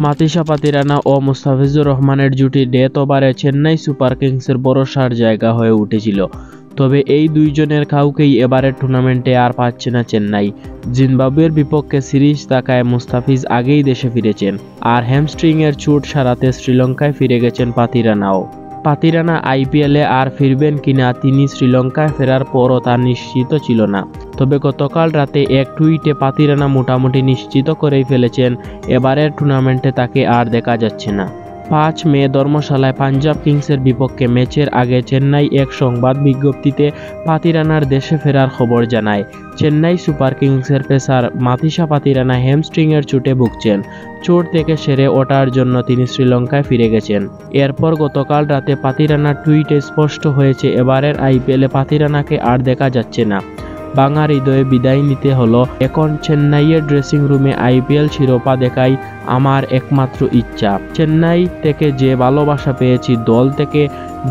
মাতিসা পাতিরানা ও মুস্তাফিজুর রহমানের জুটি ডেথ ওভারে চেন্নাই সুপার কিংসের ভরসার জায়গা হয়ে উঠেছিল। তবে এই দুইজনের কাউকেই এবারের টুর্নামেন্টে আর পাচ্ছে না চেন্নাই। জিম্বাবুয়ের বিপক্ষে সিরিজ থাকায় মুস্তাফিজ আগেই দেশে ফিরেছেন, আর হ্যামস্ট্রিংয়ের চোট সারাতে শ্রীলঙ্কায় ফিরে গেছেন পাতিরানাও। পাতিরানা আইপিএলে আর ফিরবেন কিনা তিনি শ্রীলঙ্কায় ফেরার পরও তা নিশ্চিত ছিল না। তবে গতকাল রাতে এক টুইটে পাতিরানা মোটামুটি নিশ্চিত করেই ফেলেছেন এবারের টুর্নামেন্টে তাকে আর দেখা যাচ্ছে না। 5 মে ধর্মশালায় পাঞ্জাব কিংসের বিপক্ষে ম্যাচের আগে চেন্নাই এক সংবাদ বিজ্ঞপ্তিতে পাতিরানার দেশে ফেরার খবর জানায়। চেন্নাই সুপার কিংসের পেসার মাতিসা পাতিরানা হ্যামস্ট্রিংয়ের চোটে ভুগছেন। চোট থেকে সেরে ওঠার জন্য তিনি শ্রীলঙ্কায় ফিরে গেছেন। এরপর গতকাল রাতে পাতিরানার টুইটে স্পষ্ট হয়েছে এবারের আইপিএলে পাতিরানাকে আর দেখা যাচ্ছে না। বাংলা হৃদয়ে বিদায় নিতে হলো। এখন চেন্নাইয়ের ড্রেসিং রুমে আইপিএল শিরোপা দেখাই আমার একমাত্র ইচ্ছা। চেন্নাই থেকে যে ভালোবাসা পেয়েছি, দল থেকে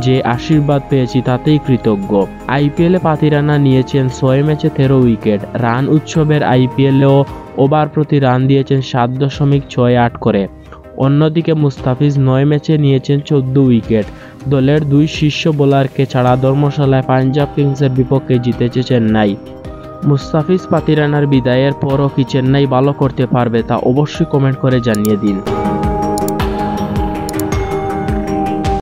যে আশীর্বাদ পেয়েছি তাতেই কৃতজ্ঞ। আইপিএলে পাতিরানা নিয়েছেন 6 ম্যাচে 13 উইকেট। রান উৎসবের আইপিএলেও ওভার প্রতি রান দিয়েছেন 7.68 করে। অন্যদিকে মুস্তাফিজ 9 ম্যাচে নিয়েছেন 14 উইকেট। দলের 2 শীর্ষ বোলারকে ছাড়া ধর্মশালায় পাঞ্জাব কিংসের বিপক্ষে জিতেছে চেন্নাই। মুস্তাফিজ পাতিরানার বিদায়ের পরও কি চেন্নাই ভালো করতে পারবে তা অবশ্যই কমেন্ট করে জানিয়ে দিন।